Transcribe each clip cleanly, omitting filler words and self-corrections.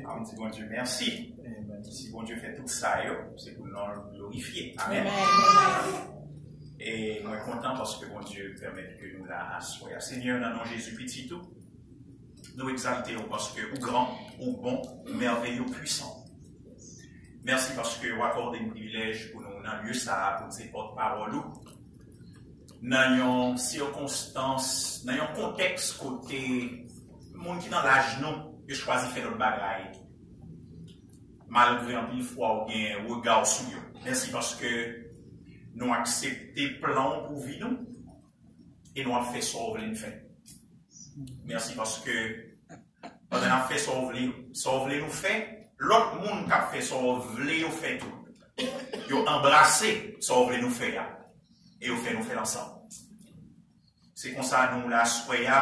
On dit, bon Dieu, merci. Si bon Dieu fait tout ça, c'est pour nous glorifier. Amen. Et nous sommes contents parce que bon Dieu permet que nous l'assoyons. Seigneur, dans le nom de Jésus petit tout, nous exaltons parce que ou grand, ou bon, ou merveilleux, ou puissant. Merci parce que vous accordez un privilège pour nous dans le lieu ça, pour ces porte-parole. Dans une circonstance, dans un contexte côté, le monde qui dans l'âge nous, qui choisit de faire notre bagaille. Malgré un peu fois ou bien regard sur eux. Merci parce que nous avons accepté le plan pour vivre nous et nous avons fait ce qu'on voulait faire. Merci parce que quand on a fait ce qu'on voulait nous faire, l'autre monde qui a fait ce qu'on voulait nous faire tout. Ils ont embrassé ce qu'on voulait nous faire et ils ont fait nous faire ensemble. C'est comme ça nous l'assoyons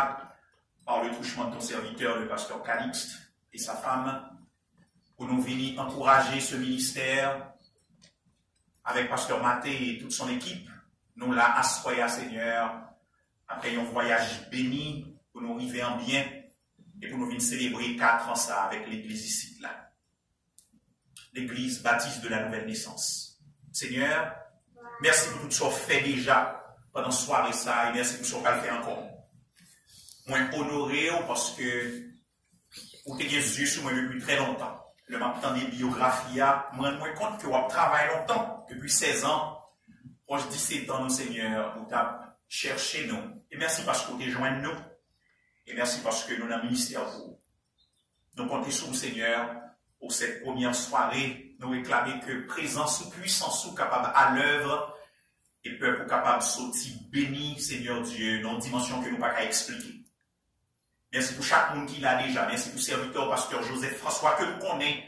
par le touchement de ton serviteur, le pasteur Calixte et sa femme, pour nous venir encourager ce ministère avec pasteur Maté et toute son équipe. Nous l'a assoyé, Seigneur, après un voyage béni, pour nous arriver en bien et pour nous venir célébrer 4 ans ça avec l'église ici, là. L'église baptiste de la nouvelle naissance. Seigneur, merci pour tout ce qu'on fait déjà pendant ce soir et ça, et merci pour ce qu'on va faire encore. Moi, honoré parce que vous avez des yeux sur moi depuis très longtemps. Le matin des biographies, moi, je me rends compte que vous travaillez longtemps, depuis 16 ans, proche 17 ans, Seigneur, vous avez cherché nous. Et merci parce que vous avez joint nous. Et merci parce que nous avons un ministère pour vous. Nous comptons sur vous, Seigneur, pour cette première soirée. Nous réclamer que présence ou puissance ou capable à l'œuvre et peuple capable de sortir béni, Seigneur Dieu, dans une dimension que nous n'avons pas qu'à expliquer. Merci pour chaque monde qui l'a déjà. Merci pour le serviteur, pasteur Joseph François, que nous connaissons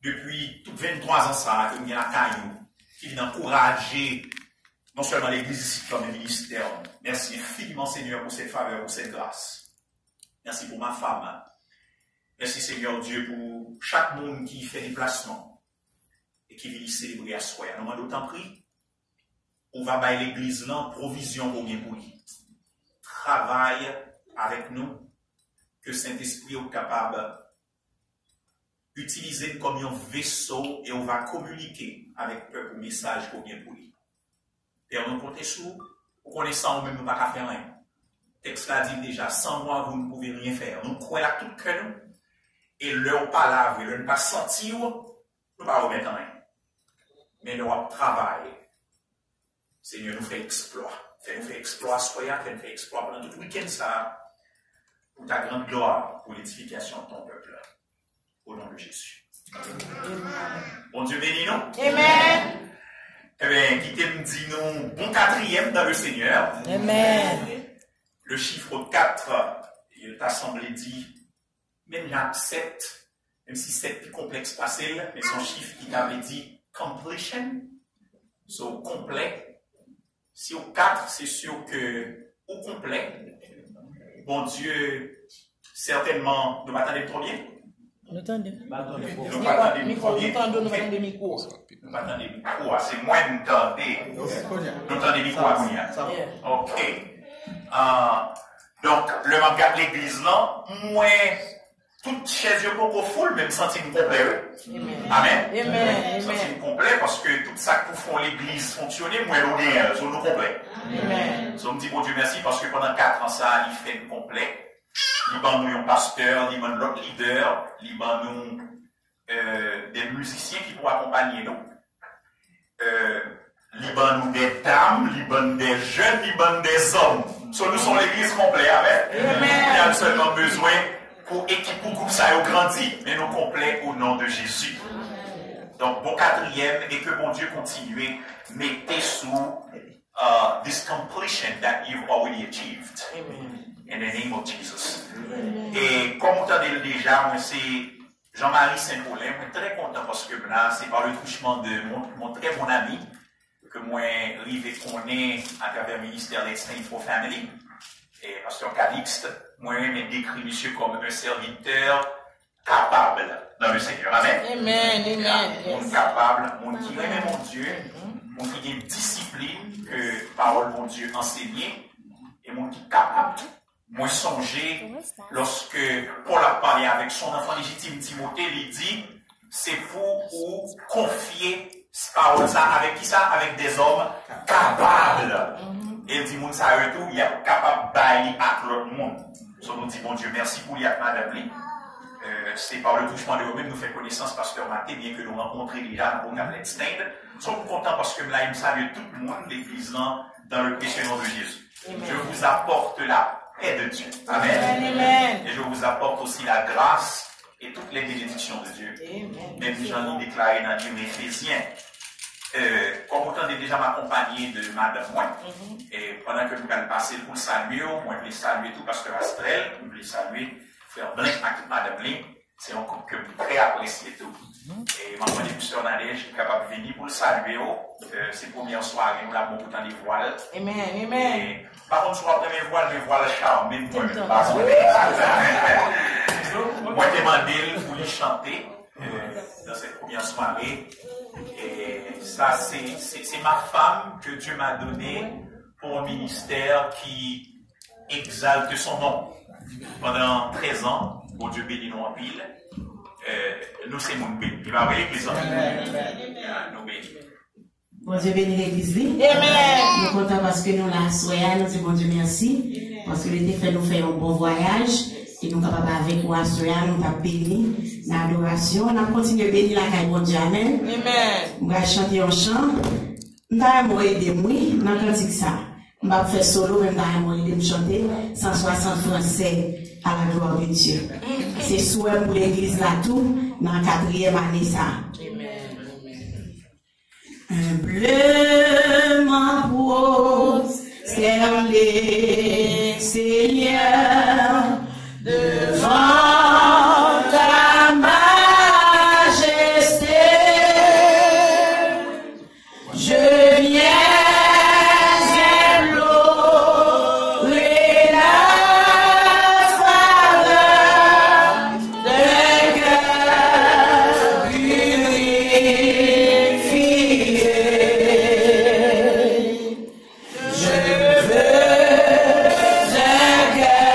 depuis toutes 23 ans, ça, que nous avons à Caillou, qui vient encourager non seulement l'église ici, comme le ministère. Merci infiniment, Seigneur, pour cette faveur, pour cette grâce. Merci pour ma femme. Merci, Seigneur Dieu, pour chaque monde qui fait des placements et qui vient célébrer à soi. Nous demandons d'autant pris. On va bailler l'église là, provision pour bien pour lui. Travaille avec nous. Que Saint-Esprit est capable d'utiliser comme un vaisseau et on va communiquer avec le message pour bien pour lui. Et on compte sur vous connaissant même nous pas faire rien. Le texte l'a dit déjà, sans moi vous ne pouvez rien faire. Nous croyons à tout que nous et leur pas laver, leur ne pas sentir, nous ne pas remettre rien. Mais leur travail, Seigneur nous fait exploit. Nous fait exploit soyons, nous fait exploit pendant tout le week-end ça. Pour ta grande gloire, pour l'édification de ton peuple. Au nom de Jésus. Bon Dieu bénis nous. Amen. Eh bien, quittez me dit nous bon 4e dans le Seigneur. Amen. Le chiffre 4, il t'a semblé dit, même là 7, même si 7 est plus complexe passé, mais son chiffre qui t'avait dit completion, so complet. Si au 4, c'est sûr que au complet, bon Dieu, certainement, nous m'attendons trop bien. Nous attendons. Nous m'attendons trop bien. Nous m'attendons micro. Nous m'attendons micro. C'est moins nous attendons. Nous attendons micro à nous. Ok. Donc, le regarde l'église là, moi, toute chaise pour full, même sentir complet. Amen. Amen. Sentir complet parce que tout ça que font l'église fonctionner, moi, nous sommes complet. Amen. Je me dis, bon Dieu, merci parce que pendant 4 ans, ça, il fait complet. Il ban nous un pasteur, il ban l'autre leader, il ban nous des musiciens qui pourront accompagner nous. Il ban nous des dames, il ban des jeunes, il ban des hommes. Nous sommes l'église complète, amen. Il y a seulement besoin pour équipe pour groupe ça grandi, mais nous complets au nom de Jésus. Donc, bon 4e, et que bon Dieu continue, mettez sous this completion that you've already achieved. In the name of Jesus. Et comme vous entendez déjà, moi c'est Jean-Marie Saint-Paulin, je suis très content parce que là, c'est par le touchement de mon très bon ami que moi, arrivé qu'on est à travers le ministère des Saints for Family. Et pasteur Calixte, moi-même, je décrit monsieur comme un serviteur capable dans le Seigneur. Amen. Amen. Mon capable, mon qui aime mon Dieu, mon qui a une discipline que parole mon Dieu enseignée, et mon qui est capable moi songé, lorsque Paul a parlé avec son enfant légitime Timothée, il dit, c'est pour ou confier parole ça avec qui ça? Avec des hommes capables. Et il dit, moun ça eux tout, il est capable de bailler à l'autre monde. So, nous dit, bon Dieu, merci pour l'y madame Lee. C'est par le touchement de vous-même, nous fait connaissance, pasteur Maté, bien que nous rencontrions déjà dans le stand. Nous sommes contents parce que là, il me salue tout le monde, l'église là, dans le précieux nom de Jésus. Amen. Je vous apporte la paix de Dieu. Amen. Amen. Et je vous apporte aussi la grâce et toutes les bénédictions de Dieu. Amen. Même si j'en ai déclaré dans le livre Éphésiens. Comme autant de déjà m'accompagner de madame moi, et pendant que nous allons passer pour le saluer, moi je vais saluer tout pasteur Astrel, je vais saluer frère Blink avec madame Blink, c'est un couple que je très apprécié tout. Et ma demandé pour sœur Nadège, je suis capable de venir pour le saluer, c'est la première soirée, nous l'avons autant des voiles. Amen, amen. Par contre, soit mes voiles charmes, même moi, moi je demandé pour lui chanter dans cette première soirée. Et ça, c'est ma femme que Dieu m'a donnée pour un ministère qui exalte son nom. Pendant 13 ans, bon Dieu bénit nous en pile. Nous, c'est mon béni. Il va avoir l'église. Nous bénis. Bon Dieu bénit l'église. Amen. Nous sommes contents parce que nous la soyons. Nous disons bon Dieu merci. Parce que l'été fait nous faire un bon voyage. Et nous sommes capables avec vous assurer, nous sommes bénis dans l'adoration. On a continué à bénir la caille bon Dieu. Amen. Amen. On va chanter un chant. Nous allons aider moi dans le cantique ça. On va faire solo, même nous allons aider me chanter 160 français à la gloire de Dieu. C'est souhait pour l'église là tout, dans la 4e année ça. Humblement pose, serre les seigneurs devant ta majesté. Je viens implorer la faveur d'un cœur purifié. Je veux un cœur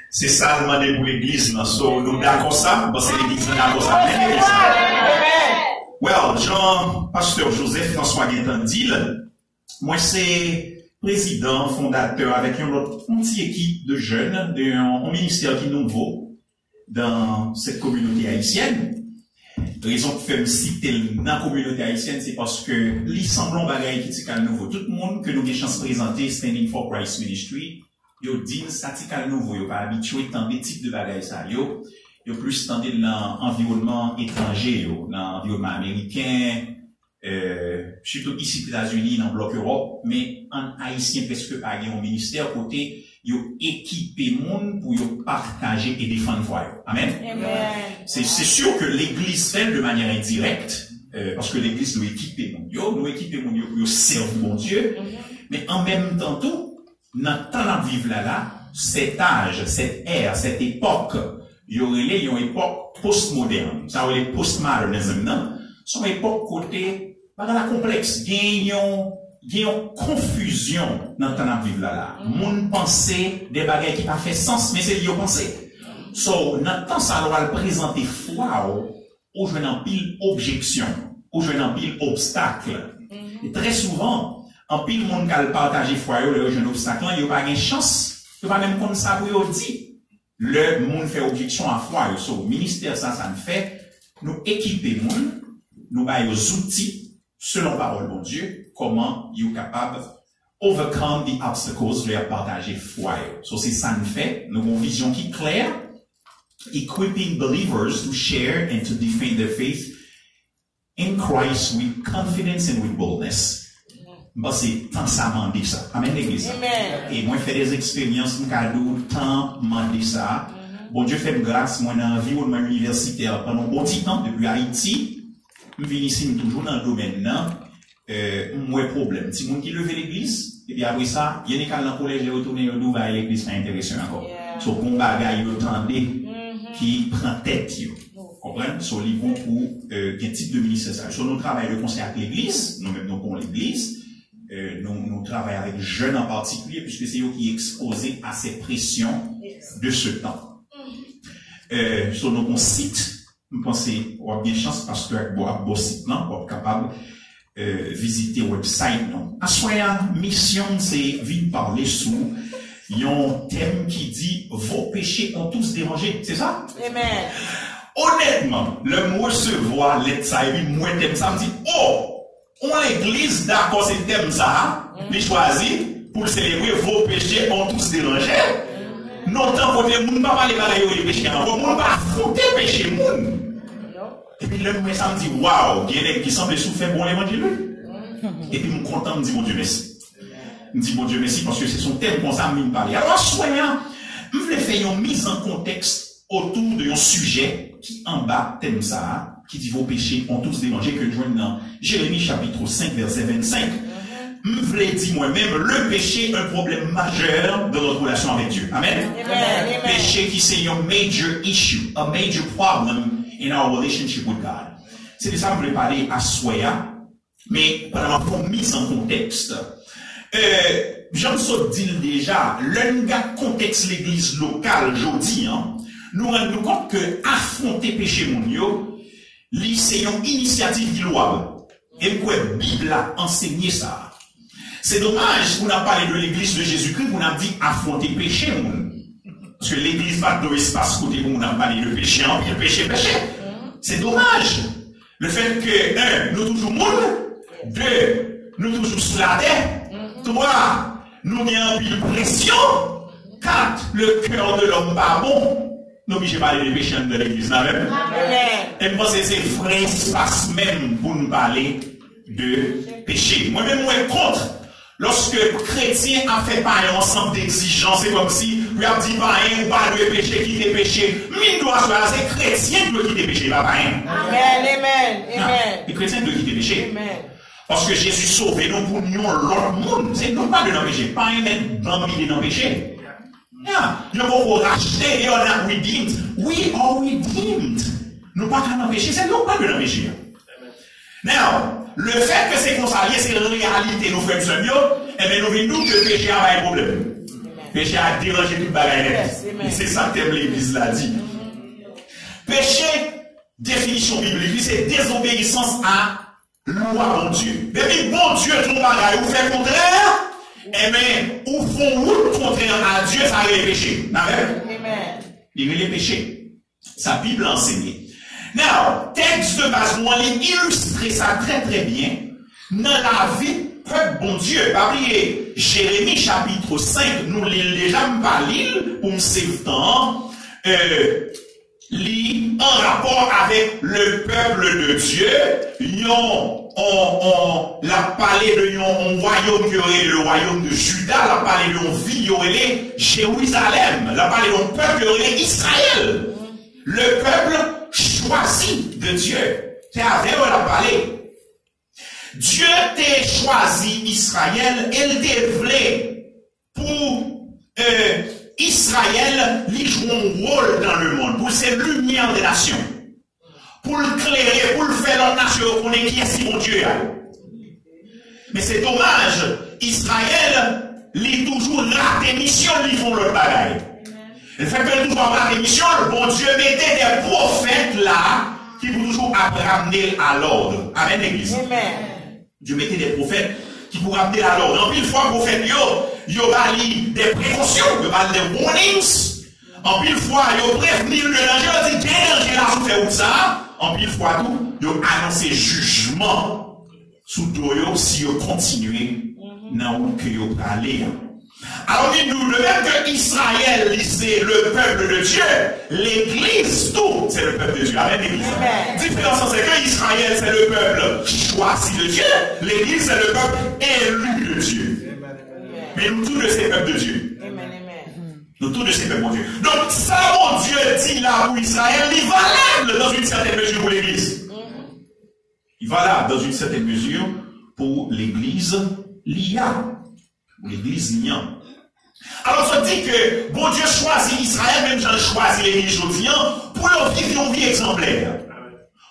C'est ça demandé pour l'église. So, nous d'accord ça, parce que l'église d'accord ça. Well, Jean, pasteur Joseph François Guintandil, moi c'est président, fondateur avec une autre petite équipe de jeunes, un ministère qui est nouveau dans cette communauté haïtienne. La raison pour faire me citer dans la communauté haïtienne, c'est parce que les semblants bagaille qui est nouveau. Tout le monde que nous avons chance de présenter Standing for Christ Ministry, yo dit statique nouveau, yo pas habitué tant des types de bagaille ça, yo plus tendé dans l'environnement étranger, yo dans l'environnement américain, surtout ici aux États-Unis dans le bloc Europe, mais en haïtien presque pas un ministère côté yo équiper monde pour yo partager et défendre foi. Amen. C'est sûr que l'église fait de manière indirecte parce que l'église nous équiper monde yo pour servir mon Dieu, mais en même temps tout dans le temps de vivre là, cet âge, cette ère, cette époque, il y aurait une époque postmoderne. Ça aurait postmodernisme, non? C'est une époque côté, pas dans la complexe. Il y a une confusion dans le temps de vivre là. Moun pensait des bagages qui pas fait sens, mais c'est lié au pensée. So, dans le temps, ça va présenter foi, au jeune en pile objection, au jeune en pile obstacle. Et très souvent, en pile monde qui a partagé foi le jeune obstacle, il n'y a pas de chance, il n'y a pas même comme ça pour dire. Le monde fait objection à foi, so, ministère ça nous fait, nous équiper monde, nous avons des outils, selon parole de Dieu, comment ils sont capables overcome the obstacles, leur partager foi. So, c'est ça nous fait, nous avons une vision qui est claire, equipping believers to share and to defend their faith in Christ with confidence and with boldness. Bah, c'est tant ça mandé ça. Amen, l'église. Et moi, je fais des expériences, mon cadeau, tant mandé ça. Bon Dieu fait grâce, moi, dans l'environnement universitaire, pendant un bon petit temps, depuis Haïti, je viens ici, toujours dans le domaine, moi, problème. Si mon qui levait l'église, et puis après ça, il y a des cas dans le collège, j'ai retourné au Dubaï, l'église pas intéressé encore. So, bon bagage, il attendait, qui prend tête, comprenez? So, ils vont pour, quel type de ministère. So, nous travaillons le conseil avec l'église, nous-mêmes, nous, pour l'église. Nous travaillons avec jeunes en particulier, puisque c'est eux qui sont exposés à ces pressions de ce temps. Sur nos sites, nous pensons avoir bien chance parce que bon site, non, pour être capable visiter le website, non. À soya, mission, c'est vite parler sous un thème qui dit vos péchés ont tous dérangé, c'est ça? Amen. Honnêtement, le mot recevoir, l'être ça, et moi, thème ça, me dit, oh! On l'église d'accord c'est le thème ça, mais choisi pour célébrer vos péchés ont tous dérangé. Non tant côté moun pas parler de péché encore, moun pas affronter péché moun. Et puis le moi ça me dit waouh, il y a des qui semblent souffrir bon l'évangile. Et puis me content me dit bon Dieu merci. Me dit bon Dieu merci parce que c'est son thème qu'on ça me parler. Alors soyons, je voulais faire une mise en contexte autour de un sujet qui en bas thème ça. Qui dit vos péchés ont tous dérangé, que nous joignons dans Jérémie chapitre 5, verset 25. Je voulais dire moi-même, le péché est un problème majeur de notre relation avec Dieu. Amen. Amen. Péché qui c'est un major issue, a major problem in our relationship with God. C'est de ça que je voulais parler à Soya, mais pendant ma mise en contexte, j'en suis dit déjà, le contexte l'église locale, aujourd'hui, nous rendons compte que affronter péché mondiaux, c'est une initiative qui louable. Et pourquoi la Bible a enseigné ça? C'est dommage qu'on a parlé de l'église de Jésus-Christ, qu'on a dit affronter péché. Parce que l'église pas de l'espace côté où on a parlé de péché, péché. C'est dommage. Le fait que, nous toujours monde, Deux, nous toujours sous la terre. Trois, nous avons une pression. Quatre, le cœur de l'homme pas bon. Nous obligés de parler des péchés de l'église. Et moi, c'est un vrai espace même pour nous parler de péché. Moi-même, moi, contre. Lorsque chrétien a fait pas un ensemble d'exigences, c'est comme si lui a dit pas un ou pas de péché, quitter péché. Mine doit choisir chrétien qui doit quitter péché, pas un. Amen, amen, amen. Les chrétiens doivent quitter péché. Amen. Parce que Jésus sauve nous pour nous l'autre monde. C'est non pas de nos péchés, pas un être bambini de nos péchés. Nous avons racheté et on a redeemed. We are redeemed. Nous pas qu'à nos péchés, c'est non pas de nos péchés. Now, le fait que c'est consacré, c'est la réalité, nous frères et sœurs, eh bien, nous venons que le péché a un problème. Le péché a dérangé toute bagaille. Et c'est ça que l'Église l'a dit. Péché, définition biblique, c'est désobéissance à loi bon Dieu. Depuis bon Dieu, ton bagaille, ou fait contraire, eh bien, ou font route contraire à Dieu, ça a les péchés. Amen. Il y a les péchés. Sa Bible enseigne. Now, texte de base, nous allons illustrer ça très très bien dans la vie peuple bon Dieu. Pas oublier, Jérémie chapitre 5, nous lisons déjà pas lire pour me sauver temps. Lit en rapport avec le peuple de Dieu. On l'a parlé de un royaume qui aurait le royaume de Juda, l'a parlé de ville qui aurait Jérusalem, l'a parlé d'un peuple qui aurait Israël. Le peuple choisi de Dieu. C'est avec eux la parler. Dieu t'a choisi Israël, elle t'a voulu pour Israël, il joue un rôle dans le monde, pour ses lumières des nations. Pour le clairer, pour le faire dans la nation, qu'on est qui est mon Dieu. Mais c'est dommage, Israël, il toujours raté mission, ils font leur bagaille. Le fait que toujours avoir des missions, le bon Dieu mettait des prophètes là qui vont toujours ramener à l'ordre. Amen, l'église. Dieu mettait des prophètes qui vont ramener à l'ordre. En pile fois, prophète, yo bali des précautions, yo bali des warnings. En pile fois, yo prévenir le danger, yo dit, danger là, vous faites ça. En pile fois, tout, yo annoncé jugement sous doyo si yo continuez dans où que yo aller. Alors, nous, le même que Israël, c'est le peuple de Dieu, l'Église, tout, c'est le peuple de Dieu. Amen, l'Église. La différence, c'est que Israël, c'est le peuple choisi de Dieu, l'Église, c'est le peuple élu de Dieu. Mais nous, tous de ces peuples de Dieu. Nous, tous de ces peuples de Dieu. Donc, ça, mon Dieu dit là pour Israël, il est valable dans une certaine mesure pour l'Église. Il est valable dans une certaine mesure pour l'Église, l'IA. L'église n'y. Alors, ça dit que bon Dieu choisit Israël, même j'en choisis l'église aujourd'hui, pour vivre une vie exemplaire.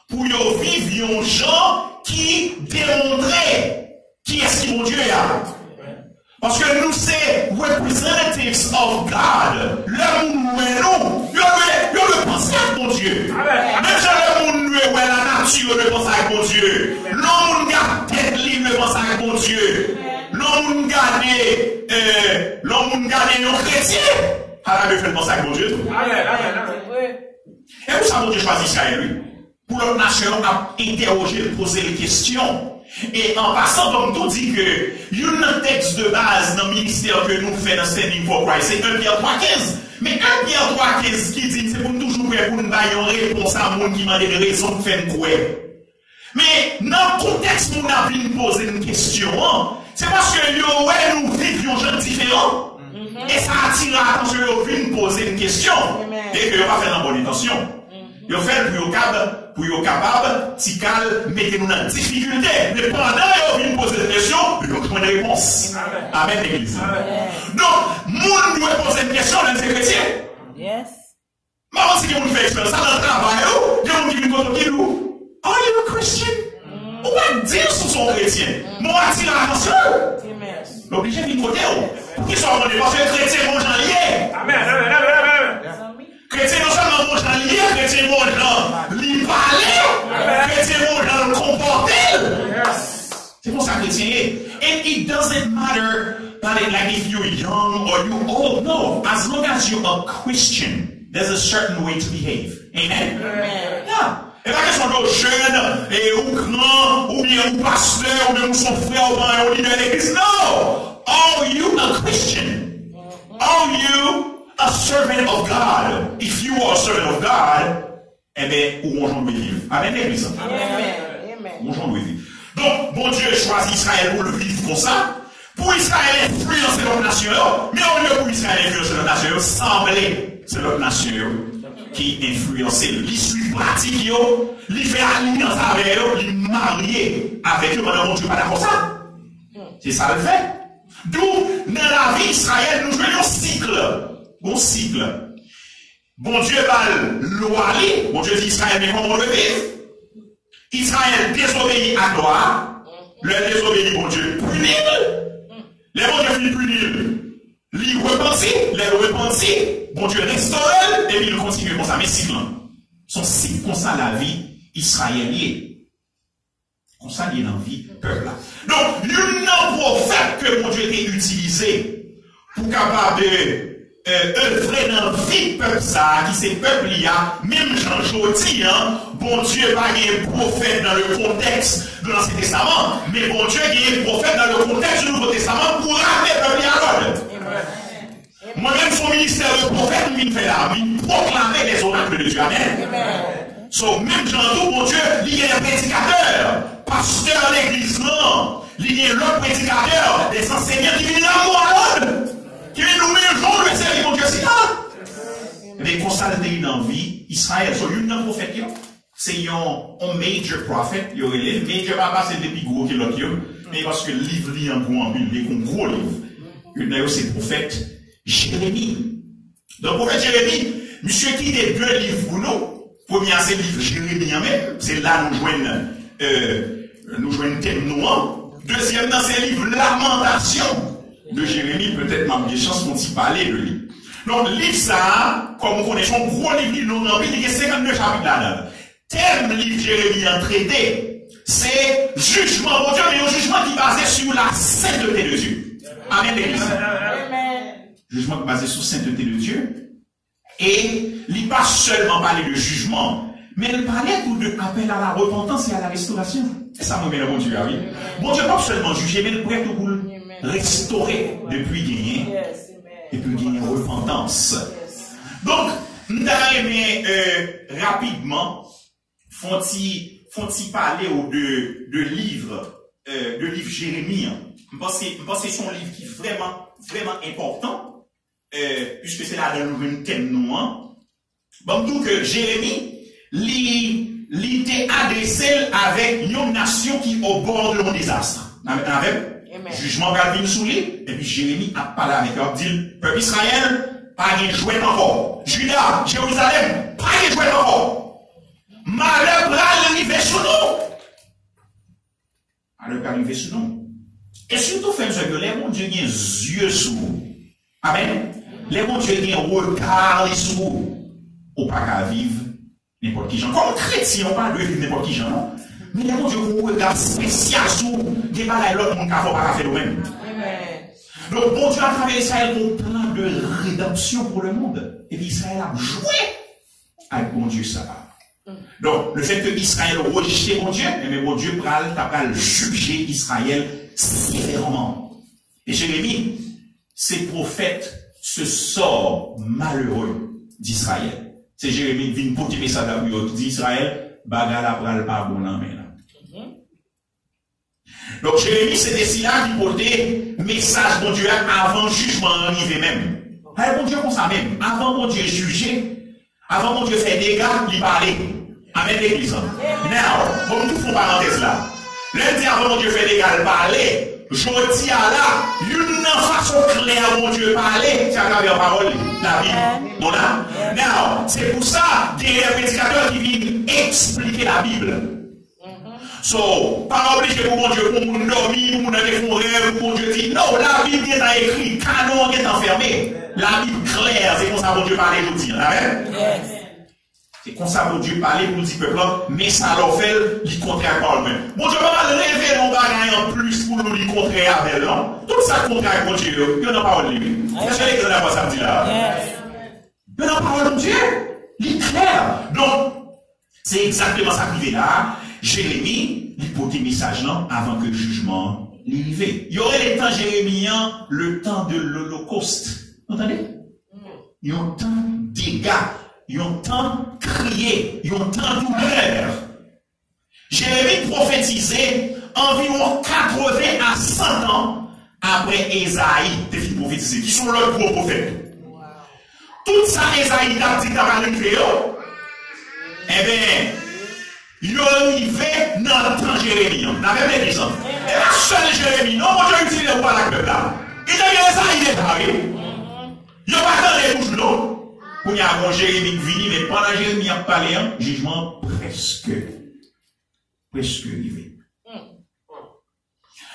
Pour vivre une gens qui démontraient qui est-ce que mon Dieu est. Parce que nous, c'est representatives of God. Le monde nous, le pense à mon Dieu. Même si le monde nous, la nature le pense à mon Dieu. L'homme garde tête libre le pense à mon Dieu. L'homme garde un chrétien. Alors, il fait penser à mon Dieu. Et pour ça, mon Dieu choisit Israël, lui. Pour l'autre nation, a interrogé, poser les questions. Et en passant, comme tout dit que, il y a un texte de base dans le ministère que nous faisons dans Standing for Christ, c'est 1 Pierre 3,15. Mais 1 Pierre 3,15 qui dit, c'est pour nous toujours prêt pour nous donner une réponse à un monde qui m'a des raisons de faire quoi. Mais dans le contexte où on a pu nous poser une question, c'est parce que nous vivions des gens différents. Et ça attire l'attention, nous nous poser une question. Et que nous va faire dans bonne intention. Vous faites pour vous capable, si calme, mettez-nous dans la difficulté. Mais pendant que vous poser des questions, vous avez une réponse. Amen, l'église. Donc, nous doit poser une question dans ces chrétiens. Yes. Mais si vous faites expérience ça dans le travail, vous dites nous, are you a Christian? On va dire sur son chrétien. Moi, attire l'attention. L'obligé de côté. Qui sont en parce que les chrétiens vont en lier. Amen. Chrétien non seulement vont en lier, chrétien vont en lui parler, chrétien vont en comporter. C'est pour ça que chrétien est. And it doesn't matter like if you're young or you're old. No, as long as you're a Christian, there's a certain way to behave. Amen? Yeah. Et pas question de jeune, et ou grand, ou bien ou pasteur, ou bien ou son frère, ou bien ou leader de l'église. No! Are you a Christian? Are you a servant of God? If you are a servant of God, eh bien, où on joue vivre? Amen, l'église. Amen. On joue vivre. Donc, bon Dieu choisit Israël pour le vivre comme ça. Pour Israël influencer l'autre nation, mais au lieu pour Israël influencer l'autre nation, semblait c'est l'autre nation qui influençait l'issue pratique, lui fait alliance avec eux, lui marier avec eux, pendant mon Dieu pas d'accord ça. C'est ça le fait. D'où, dans la vie d'Israël, nous jouons un cycle. Bon cycle. Bon Dieu va l'oali, bon Dieu dit Israël, mais comment on le vit? Israël désobéit à loi, le désobéit, bon Dieu, punit. Les bon Dieu finit punir. Lui repentit, les repentit, bon Dieu restaure, et puis il continue comme ça. Mais cycle. Son cycle, comme ça la vie israélienne. Comme ça, il y a une vie peuple là. Donc, il y a un prophète que mon Dieu a utilisé pour capable de œuvrer dans la vie peuple ça, qui c'est peuple il y a, même Jean Jodi, bon Dieu pas un prophète dans le contexte de l'Ancien Testament, mais bon Dieu il y a un prophète dans le contexte du Nouveau Testament pour ramener le peuple à l'ordre. Moi-même, son ministère de prophète, il fait là, il proclamer les oracles de Dieu. Amen. So, même Jean, bon Dieu, il y a un prédicateur, pasteur de l'église, non. Il y a l'autre prédicateur, des enseignants qui viennent l'amour à l'ordre. Qui viennent nous mettre un jour le service, mon Dieu, c'est là. Mais constater dans la vie, Israël, so, il y a un prophète, c'est un major prophet, il y a un major papa, c'est des plus gros que l'autre, mais parce que le livre, il y a un gros livre. Il y a aussi le prophète Jérémie. Donc, le prophète Jérémie, monsieur qui est deux livres pour nous. Premier, c'est le livre Jérémie même. C'est là nous jouons un thème noir. Deuxième, c'est le livre Lamentation de Jérémie. Peut-être même des chances qu'on y parler de lui. Donc, le livre ça, comme vous connaissez, un gros livre, il y a 52 chapitres là-dedans. Thème livre Jérémie en traité, c'est jugement, mon Dieu, mais un jugement qui est basé sur la sainteté de Dieu. Amen, l'église. Jugement basé sur la sainteté de Dieu. Et il n'est pas seulement parler de jugement, mais il parlait tout de appel à la repentance et à la restauration. Et ça me met le bon Dieu, oui. Bon Dieu, pas seulement juger, mais il pourrait tout restaurer depuis gagner. Et puis gagner repentance. Donc, nous allons aimer rapidement, font-ils parler de livres Jérémie. Je pense que c'est un livre qui est vraiment important. Puisque c'est là dans le thème noir. Bon, donc Jérémie, l'était adressé avec une nation qui est au bord de mon désastre. Avec jugement va venir sous lui, et puis Jérémie a parlé avec eux, dit, peuple Israël, pas de jouet encore. Juda, Jérusalem, pas de jouet encore. Malheur va arriver sous nous. Malheur va arriver sous nous. Et surtout, fait que les mon Dieu, il y a yeux sous vous. Amen. Les bons Dieu qui ont regard sur vous, ou pas qu'à vivre n'importe qui gens. Comme chrétien, on parle de vivre n'importe qui gens, non? Mais les bons Dieu qui ont regard spécial sur vous, des balais l'autre monde qui a fait pas faire le même. Donc, bon Dieu a travers Israël un plan de rédemption pour le monde. Et puis Israël a joué avec bon Dieu ça. Donc, le fait que Israël rejette mon Dieu, mais mon Dieu va juger Israël sévèrement. Et Jérémie, ces prophètes se sortent malheureux d'Israël. C'est Jérémie qui vient pour dire ça d'Israël, bagala pral pas bon en main. Donc Jérémie, c'est des là qui portait message bon Dieu avant le jugement arrivé même. Bon Dieu comme ça même. Avant mon Dieu juger, avant mon Dieu faire des dégâts, il parlait. Amen l'église. Now, comme tout font parenthèse là. Lundi avant mon Dieu fait des dégâts, il parlait. Je dis à là, une façon claire, mon Dieu, parler, c'est à travers la parole, la Bible. Non, là? Now, c'est pour ça qu'il y a des prédicateurs qui viennent expliquer la Bible. So, pas obligé pour mon Dieu, pour mon dormir, pour mon rêve, pour mon Dieu dit, non, la Bible est écrite, canon est enfermé. La Bible claire, c'est comme ça, mon Dieu, parler, je dis. C'est comme ça, mon Dieu, parler pour le petit peuple, mais ça leur fait le contraire par lui-même. Mon Dieu, va révéler mon bagage en plus pour nous le contraire avec lui. Tout ça, contraire avec mon Dieu, il n'y a pas de limite. Est-ce que les gens n'ont pas samedi là? Il n'y a pas de Dieu. Il est clair. Donc, C'est exactement ça qui est là. Jérémie, il porte des messages là avant que le jugement l'arrive. Il y aurait les temps jérémien, le temps de l'Holocauste. Vous entendez? Il y a un temps de dégâts, il y a un temps de crier, il y a un temps de douleur. Jérémie prophétisait environ 80 à 100 ans après Esaïe, des filles prophétisées, qui sont leurs gros prophètes. Wow. Tout ça, Esaïe a dit dans la vidéo. Eh bien, il arrivait dans le temps Jérémie. Dans la même église. Et la seule Jérémie, non, moi je utilise le roi la peuple là. Il a dit Esaïe, il est arrivé. Il n'y a pas dans les bouches l'eau. Pour y avoir Jérémie qui vient, mais pendant Jérémie a parlé, jugement presque arrivé.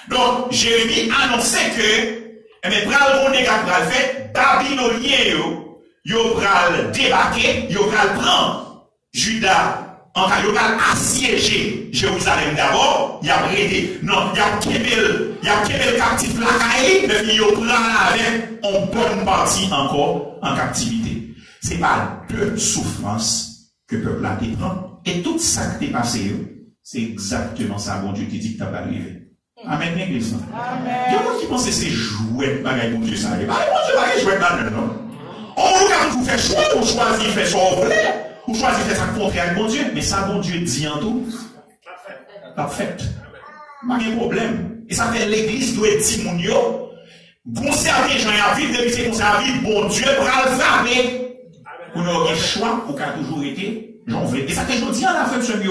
Donc, Jérémie annonçait que, mais pral bon dégât pral fait, Babylonien yo pral débarquer, yo pral prendre Juda, en cas yo pral assiéger Jérusalem d'abord, y a arrêté, non, y a kebel captif la caille, mais puis yo pral avec une bonne partie encore en captivité. C'est pas deux souffrances que le peuple a été prendre, et tout ça qui est passé, c'est exactement ça, bon Dieu, qui dit que t'as pas arrivé. Amen, l'église. Amen. Il y a des gens qui pensent que c'est jouet, bagaille, bon Dieu, ça arrive. Ah, bon Dieu, bagaille, jouet là-dedans, non? On regarde, vous faites choix, ou choisir faire ça en vrai, ou choisir faire ça contraire, bon Dieu, mais ça, bon Dieu, dit en tout. Parfait. Pas de problème. Et ça fait l'église doit dire, mon Dieu, conserver les gens à vivre, depuis c'est conserver, bon Dieu, pour le frapper. Pour nous, un choix, pour qu'a toujours été, j'en veux. Et ça fait, je dis à la fin de ce mieux.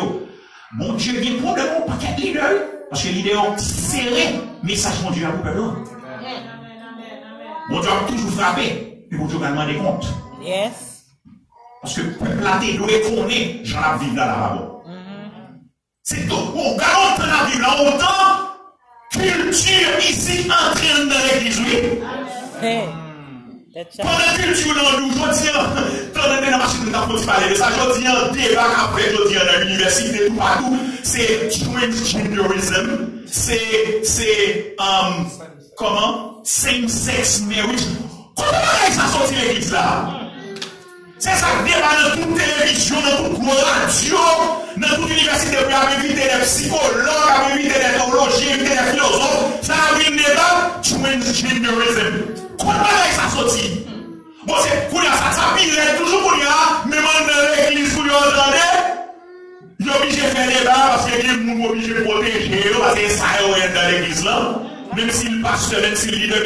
Mon Dieu, il y a un problème, pas qu'être leader. Parce que l'idéal serré, message mon Dieu à vous, peuple. Mon Dieu a toujours frappé, mais mon Dieu va demander compte. Yes. Parce que le peuple a été doué qu'on est, j'en ai vécu dans la rabot. C'est tout. On garde dans la Bible, autant culture ici entraîne dans l'église, oui. Pendant la culture dans nous, je dis, dans la machine de la parler de ça, je dis, un débat après, je dis, dans l'université, tout partout, c'est transgenderism, c'est, comment? Same-sex marriage. Comment ça sorti l'église là? C'est ça que débat dans toute télévision, dans toute radio, dans toute université, pour inviter des psychologues, inviter des théologiens, inviter des philosophes, ça a vu un débat, transgenderism. Comment ça sorti? Bon, c'est pour ça pile toujours pour y même dans l'église pour y entendre. Il est obligé de faire des débats parce qu'il y a des gens obligés de protéger, parce que ça est dans l'église là. Même si le pasteur, même si le leader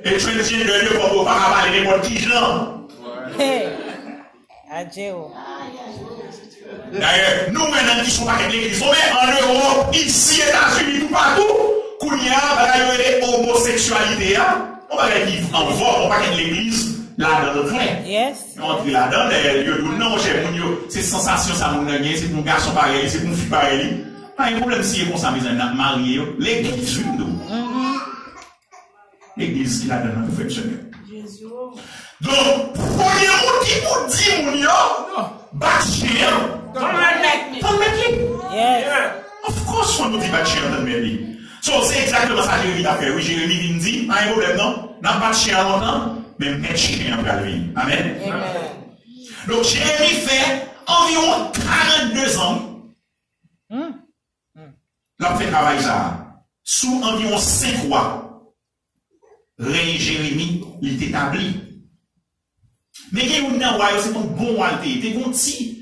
est transgender, il ne faut pas parler de n'importe qui là. Adieu. D'ailleurs, nous maintenant qui sommes pas avec l'église, on est en Europe, ici, États-Unis, tout partout, qu'on y a des homosexualité. On va vivre en voie, on va pas l'église là-dedans. Yes. On entre là-dedans, d'ailleurs, non, cher Mounio, c'est sensation, ça m'a gagné, c'est pour un garçon pareil, c'est pour une fille pareille. Pas un problème si il est comme ça, mes amis, mariés, l'église, nous. L'église qui là-dedans, vous faites Seigneur. Donc, premier mot qui vous dit, Mounio, bâtir. Don't make it. Yes. Of course, on nous dit bâtir dans le pays. So, c'est exactement ça que Jérémie a fait. Oui, Jérémie vient dit, pas un problème, non? N'a pas de chien longtemps, mais mettre chien en lui. Amen. Amen. Donc, Jérémie fait environ 42 ans. Là, fait travail ça. Sous environ 5 mois, règne Jérémie, il est établi. Mais il y a un roi, c'est un bon roi. T'es un petit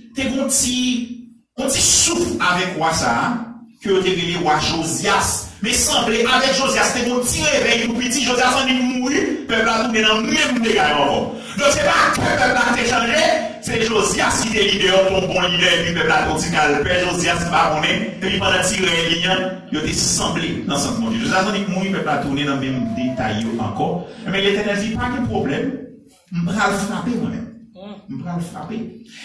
souffle avec roi ça, que tu es roi Josias. Mais semblait avec Josias, c'était un petit réveil, tout petit, Josias en est mourir, le peuple a tourné dans le même dégât encore. Donc c'est pas que le peuple a été changé, c'est Josias qui est leader, ton bon leader, et puis le peuple a continué à le faire, Josias qui va connaître, et puis pendant tirer les lignes, il a été semblé dans ce monde. Josias en est mourir, le peuple a tourné dans le même détail encore. Mais l'Éternel dit, pas de problème, je vais le frapper moi-même. Je vais le frapper.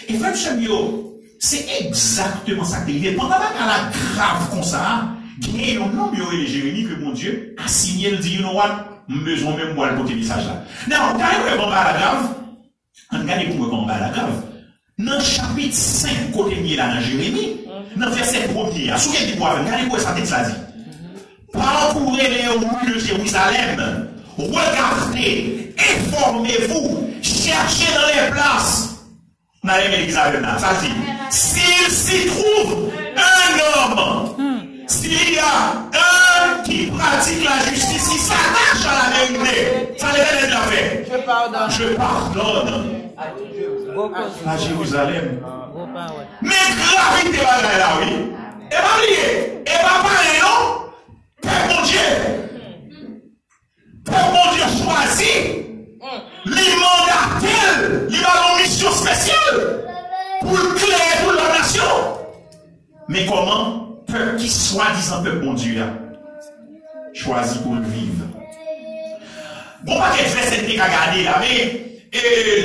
Et frère Chemio, c'est exactement ça qui est. Pendant la grave comme ça, il y a un nom de Jérémie que mon Dieu a signé, il dit, you know what, besoin même moi de porter le message là. Non, quand il combat la grave, regardez pour le combat la grave, dans le chapitre 5, côté mieux là dans Jérémie, dans le verset 1er, souvenez-vous, regardez pour ça ça dit. Parcourez les rues de Jérusalem, regardez, informez-vous, cherchez dans les places. Dans l'église, ça dit. S'il s'y trouve un homme, s'il y a un qui pratique la justice, qui s'attache à la vérité, ça l'Éternel l'a fait. Je pardonne à Jérusalem. Mais gravité là, oui. Et pas oublier, et pas parler, non? Père mon Dieu. Père mon Dieu choisit. L'immandatel, il a une mission spéciale pour clairer pour la nation. Mais comment peuple qui soi-disant peuple bon Dieu là choisit pour le vivre? Bon, pas qu'elle fait cette à garder là, mais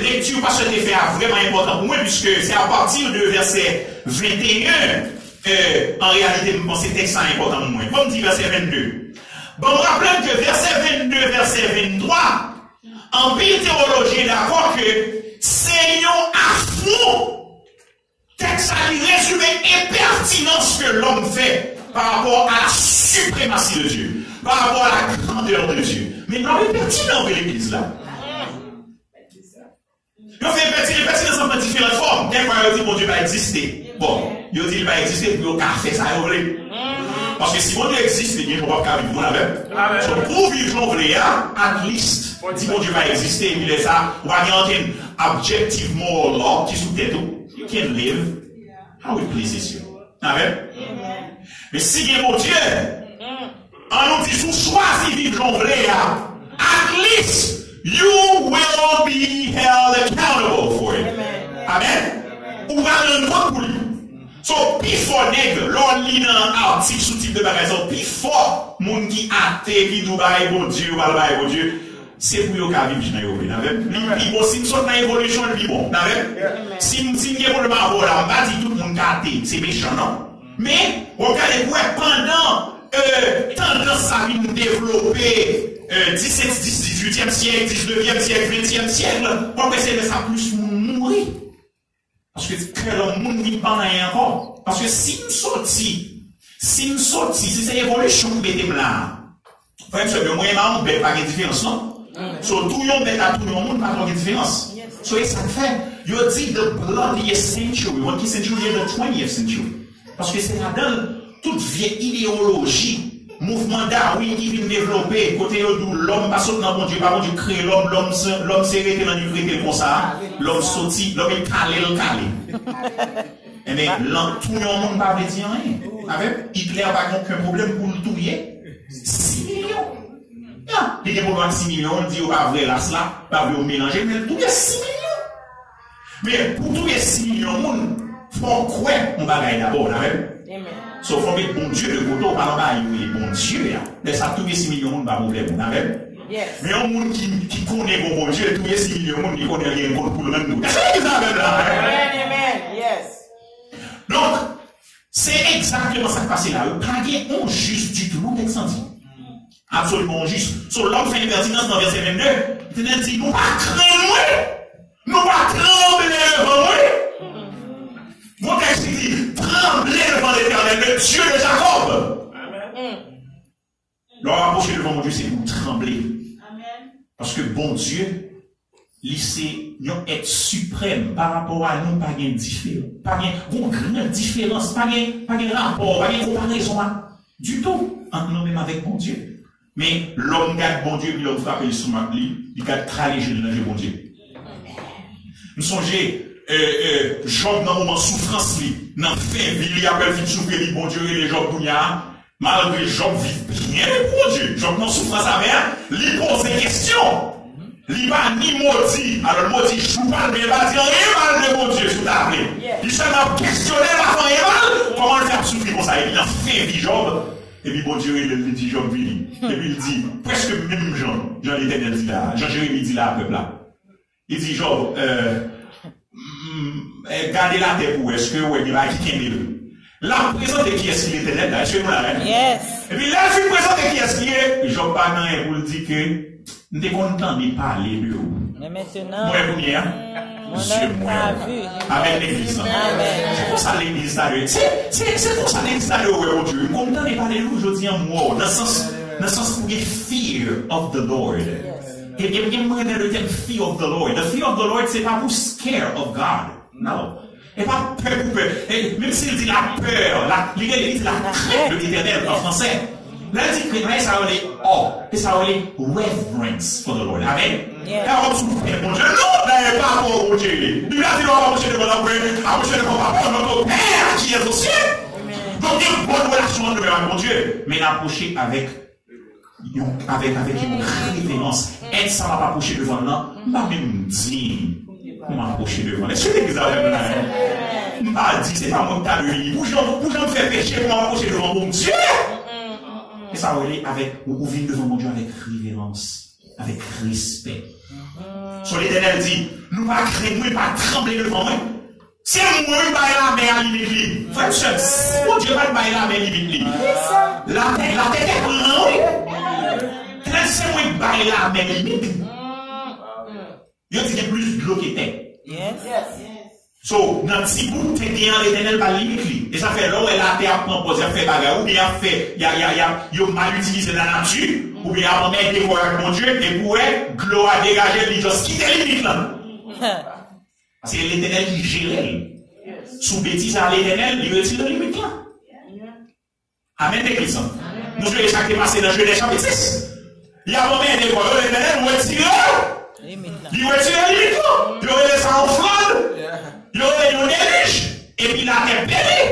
lecture parce que c'est vraiment important pour moi, puisque c'est à partir de verset 21, en réalité, bon, c'est texte important pour moi. Bon, dit verset 22. Bon, rappelons que verset 22, verset 23, en pile théologie est d'accord que c'est à fond texte à résumé et pertinence que l'homme fait par rapport à la suprématie de Dieu, par rapport à la grandeur de Dieu. Mais non, il est pertinent de l'église là. Il fait pertinence en différentes formes. Des fois, il dit mon Dieu va exister. Bon, il dit il va exister pour faire ça, vous voulez. Parce que si mon Dieu existe, il ne faut pas vivre mon avec. Pour vivre, on voulait, at least, si mon Dieu va exister, il est ça, on va dire objective moral law qui sous tête. You can live how it pleases you. Amen. Mais si il y a mon Dieu, on nous dit, sous choisi vivre, on voulait, at least, you will be held accountable for it. Amen. Ou va le compte pour lui. So, plus fort nègre, l'on lit dans l'article sous type de bagage, plus fort, moun qui athée, qui nous baille bon Dieu, ou pas baille bon Dieu, c'est pour yon ka vivre, je n'ai pas vu. Bon, si nous sommes dans l'évolution, le bon. Si nous sommes dans l'évolution, on va dire tout le monde athée, c'est méchant, non? Mais, regardez, pendant, tendance à nous développer, 17, 18e siècle, 19e siècle, 20e siècle, on va essayer de ça plus mourir. Parce que le monde n'est pas rien encore. Parce que si nous sortons, si c'est l'évolution qui mettez là, vous voyez, le moyen on ne pas de différence, non? So, tout le monde à tout le monde, pas de différence. So, ça fait, you dit the bloodiest century, one qui century est the 20th century. Parce que c'est là-dedans, toute vieille idéologie, mouvement Darwin qui vient développer, côté où l'homme pas sauté dans bon Dieu, pas bon Dieu créé l'homme s'est arrêté dans l'humanité comme ça, l'homme sorti, l'homme est calé. Eh bien, tout le monde n'a pas dit rien. Hitler n'a pas aucun problème pour le touiller. 6 millions. Il y a des 6 millions, on dit, pas vrai là, cela, pas vrai mélanger, mais tout est 6 millions. Mais pour touiller 6 millions, il faut croire qu'on va gagner d'abord. Sauf qu'on met bon Dieu de côté, on parle pas de bon Dieu. Mais ça, tous les 6 millions de monde, pas de problème. Mais un monde qui connaît bon Dieu, tous les 6 millions de monde qui connaît rien contre pour le même nous. C'est ça même là. Amen. Yes. Donc, c'est exactement ça qui passe là. Pas de juste du tout, non descendu. Absolument juste. Sur l'homme fait une pertinence dans verset 22, il te dit, nous pas craindre, nous pas trembler devant moi. Mon texte dit, tremblez devant l'Éternel, le Dieu de Jacob. Amen. Leur approcher devant mon Dieu, c'est pour trembler. Amen. Parce que bon Dieu, nous être suprême par rapport à nous, pas de différence, pas de différence, pas de rapport, pas de comparaison du tout entre nous-mêmes avec bon Dieu. Mais l'homme garde bon Dieu, puis l'homme frappe le sous-mac, il garde traléger le danger bon Dieu. Nous songez, Job dans un moment souffrance, dans la fin, il appelle vite souffrir, bon Dieu, et les Job Bougnard, malgré Job vit bien, bon Dieu. Job dans souffrance avec, il pose des questions. Il va ni maudit, alors le maudit, je ne parle pas, il va dire rien mal de mon Dieu, sous ta plaie. Il s'est questionné la fin et mal, comment le faire souffrir comme ça, il a fait, dit Job. Et puis bon Dieu, il dit Job, et puis il dit, presque même Jean l'Éternel dit là, Jean-Jérémie dit là, peuple là. Il dit Job, gardez la tête pour est-ce que il va quitter le. Là, présente qui est-ce qu'il est l'Éternel là, est-ce que nous là? Yes. Et puis là, je présente qui est-ce qu'il est, Job pas non pour le dire que, nous sommes contents de parler de vous. Mais maintenant, moi, première, avec l'église. C'est pour ça l'église là. C'est pour ça l'église là, mon Dieu. Content de parler de vous aujourd'hui en moi, dans le sens où il y a fear of the Lord. Et il y a le terme fear of the Lord. The fear of the Lord, c'est pas pour scare of God. Non. Et pas peur pour peur. Et même s'il dit la peur, il dit la crainte de l'éternel en français. Là, il dit que ça va aller awe. Et ça va aller reverence for the Lord. Amen. Et on va se faire mon Dieu. Non, n'ayez pas pour mon Dieu. Nous, là, on va approcher de mon Père, approcher de mon papa, notre Père qui est au ciel. Donc, il y a une bonne relation avec mon Dieu. Mais l'approcher avec une révérence. Et ça va pas approcher devant nous. Pas même dire. Comment approcher devant? Est-ce que l'église a même pas dit, c'est pas mon tas de lit. Pour j'en faire pécher, comment approcher devant mon Dieu? Et ça va aller avec, ou vient devant mon Dieu avec révérence, avec respect. Sur l'Éternel dit, nous pas craindre, pas trembler devant moi. C'est moi qui baille la main à limite. Frère, mon Dieu va bailler la main limite. La tête est blanche. C'est moi qui baille la main limite. Il y a plus de l'eau qui était. Yes. So, dans le petit bout, l'Éternel va limite. Et ça fait là où elle a été à proposer, fait bagarre, ou bien fait, il y a mal utilisé la nature, ou bien il a mis des voies avec mon Dieu, et pour elle, gloire à dégager, il juste quitter les limites là. Parce que c'est l'Éternel qui gère. Sous bêtise à l'Éternel, il retire les limites là. Amen, l'église. Nous jouons chaque dépassé dans Genèse chapitre 6. Il y a combien de voies, l'Éternel retire. Il retire les limites là. Il aurait laissé en flamme. Il aurait une déluge. Et puis la terre périe.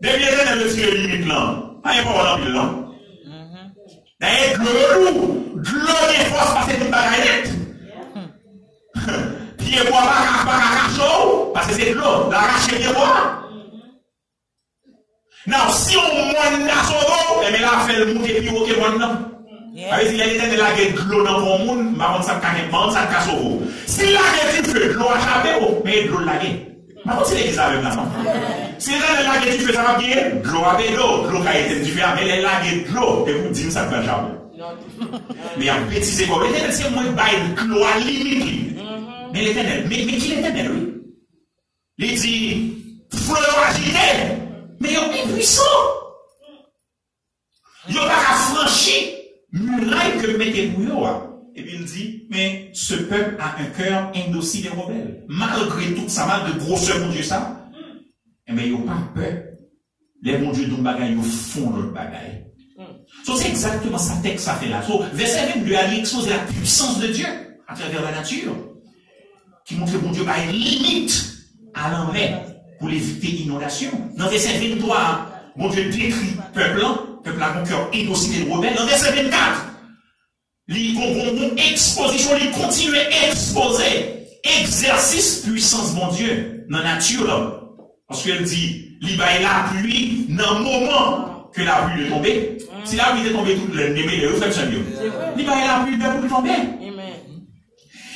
Depuis l'Éternel retire les limites là. Il n'y a pas de là. D'ailleurs, de l'eau est force parce que c'est une bagaille. Pied bois, pas chaud, parce que c'est de l'eau. L'arracher pied bois. Non, si on monte dans son eau, mais là, fait le monter plus haut que moi, non. Avec si l'Éternel a de l'eau dans mon monde, ça casse au haut. Si la guerre du feu, l'eau a chapé, mais de l'eau la guerre. Par contre, c'est l'église avec là, non? Si l'Éternel a du feu, ça va bien, de l'eau avec l'eau qui a été différente, mais elle a de l'eau, et vous dites ça va jamais. Mais il y a un petit écho. L'Éternel, c'est moins de l'eau à limite. Mais l'Éternel, mais qui l'Éternel, oui? Il dit, fleur agitée, mais il est puissant. Il n'a pas franchi muraille que mettez pour eux. Et puis il dit, mais ce peuple a un cœur indocile et rebelle. Malgré tout ça, malgré grosseur, mon Dieu, ça, mais il n'a pas peur. Les mon Dieu, dont bagaille, ils font leur bagaille. So, c'est exactement ça texte ça fait là. So, verset 22 a exposé la puissance de Dieu à travers la nature, qui montre que mon Dieu a une limite à l'envers pour éviter l'inondation. Dans verset 23, mon Dieu décrit peuple a un cœur indocile et rebelle. Dans verset 24, une exposition, il continue à exposer exercice puissance mon Dieu dans la nature. Parce qu'elle dit, il va y la pluie dans le moment que la pluie est tombée. Si la pluie est tombée, tout le monde est fait mieux. Il va y la pluie pour tomber.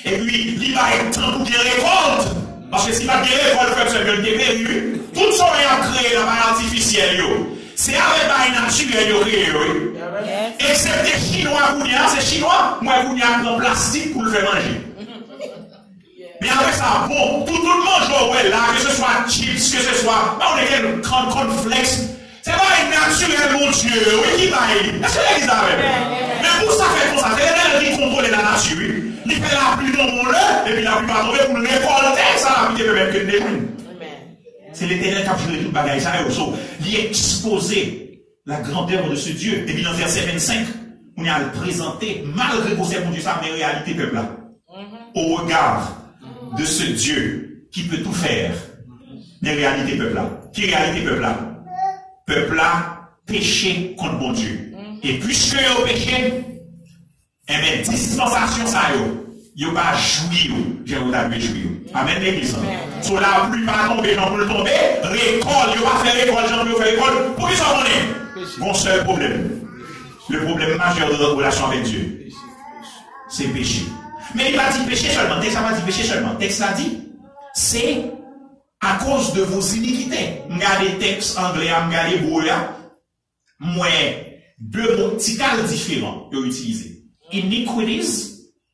Et puis, il va être temps pour qu'il récolte. Parce que si la récolte, fait mieux, il est perdu. Tout ça est créé la main artificielle. C'est avec la nature, excepté les Chinois, c'est Chinois, moi, vous avez un plastique pour le faire manger. Mais avec ça, bon, tout le monde joue là, que ce soit chips, que ce soit, on est quel cornflakes. C'est pas une naturelle, mon Dieu, oui, qui va y. Est-ce que l'église a mais pour ça, fait comme ça, c'est l'Éternel qui contrôle la nature. Il fait la pluie dans mon monde, et puis la pluie va tomber pour le récolter, ça, la pluie peut même que des pluies. C'est l'Éternel qui a pris tout le bagage, ça, il a exposé la grandeur de ce Dieu. Et puis dans verset 25, on a présenté, malgré que c'est mon Dieu, ça, mais réalité, peuple là. Au regard de ce Dieu qui peut tout faire, mais réalité, peuple là. Qui réalité, peuple là? Peuple là, péché contre mon Dieu. Et puisque vous péché, eh bien, dispensation, ça, vous pas jouir, j'ai vous avez jouir. Amen, l'église. Sur la pluie va tomber, j'en peux tomber, récolte, vous va faire récolte, j'en peux faire récolte. Pour qui ça en est? Mon seul problème. Le problème majeur de notre relation avec Dieu, c'est péché. Mais il va dire péché seulement. Texte va dire péché seulement. Texte a dit, c'est à cause de vos iniquités. Regardez texte anglais, regardez brouillard. Moi, deux mots différents que utilisés. Iniquities,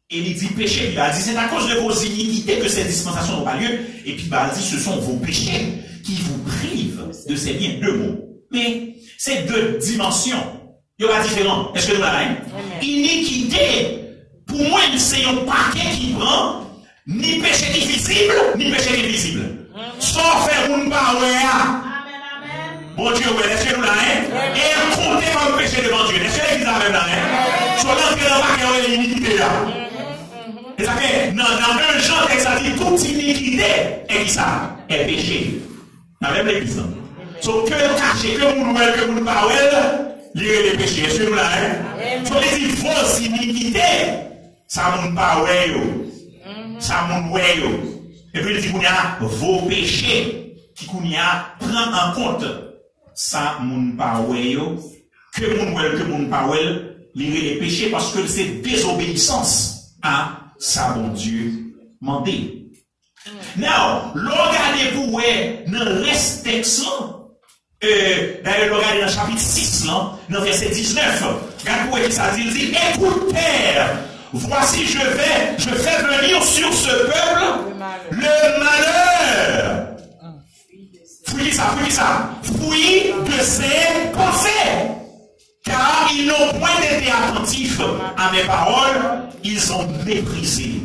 et il dit péché. Il a dit c'est à cause de vos iniquités que ces dispensations n'ont pas lieu. Et puis il a dit ce sont vos péchés qui vous privent de ces biens. Deux mots. Mais c'est deux dimensions. Il y aura différent. Est-ce que nous l'avons? Iniquité. Pour moi, c'est un paquet qui prend ni péché qui visible, ni péché invisible. Sans faire mon pas, bon Dieu, est-ce que nous là, et compter comme péché devant Dieu. Est-ce que l'église a même là, sur l'entrée dans la carrière de l'iniquité là. Et ça fait, dans 1 Jean, ça dit toute iniquité est qui ça? Est péché. Dans même l'église. Sauf que caché, que vous nouvelle, que vous ne parlez, lire les péchés. Est-ce que nous là, sur les dit fausse iniquité, ça ne parle pas. Ça ne parle. Et puis il dit qu'on y a vos péchés, qu'on y a prend en compte. Ça ne parle pas. Que vous ne parlez pas, lire les péchés parce que c'est désobéissance à sa bon Dieu mandé. Now, regardez pour dans reste texte d'ailleurs regardez dans le chapitre 6 là, dans verset 19. Regardez pour qui ça dit, il dit écoute Père, voici je fais venir sur ce peuple le malheur. Fouille ça. Fouille de ses pensées. Car ils n'ont point été attentifs à mes paroles, ils ont méprisé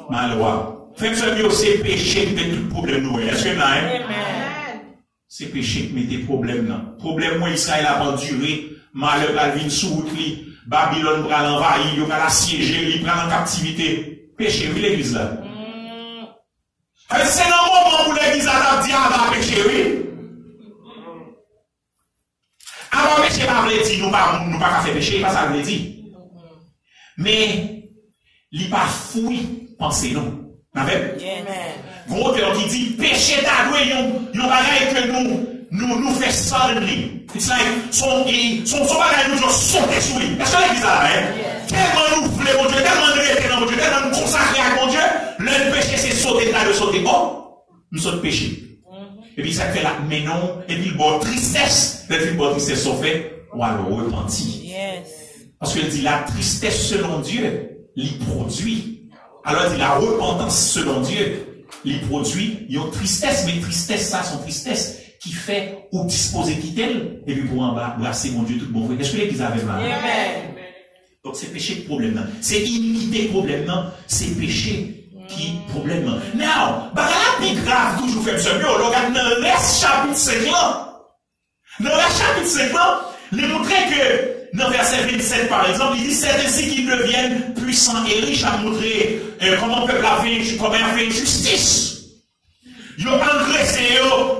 ma loi. Faites ce mieux, c'est péché qui met tout le problème nous. Est-ce que là, c'est péché qui met des problèmes là. Problème, moi, Israël a pas duré, malheur va venir sous route, Babylone va l'envahir, il va l'assiéger, il prend en captivité. Péché, oui, l'église là. C'est un moment où l'église a dit, ah, va péché, oui. Avant péché, pas voulu dire, nous pas faire péché, pas ça voulu dire. Mais, il pas fouille, pensez nous. Amen. Gros cœur qui dit, péché d'adoué, yon bagaille que nous fait suddenly. It's like, son bagaille nous sauter sur lui. Est-ce que l'église a là, tellement nous voulons, mon Dieu, tellement nous rester dans mon Dieu, tellement nous consacrer à mon Dieu, le péché c'est sauter là, de sauter. Oh, nous sommes péchés. Et puis ça fait là, mais non, et puis bon, tristesse, le bon tristesse sont fait, ou alors repenti. Yes. Parce qu'il dit la tristesse selon Dieu, l'y produit. Alors il dit la repentance selon Dieu, l'y produit, il y a une tristesse, mais tristesse, ça, son tristesse, qui fait ou disposer quitter, et puis pour en bas, brasser mon Dieu tout bon. Est-ce que l'église avait mal? Amen. Donc c'est péché le problème, c'est iniquité le problème, c'est péché. Qui problème. Now, bah là, plus grave, toujours fait ce mieux. Regarde dans le chapitre 5 là. Dans le chapitre 5 là, il montrait que, dans verset 27 par exemple, il dit c'est ainsi qu'ils deviennent puissants et riches à montrer comment le peuple a fait justice. Ils ont engraissé, ils ont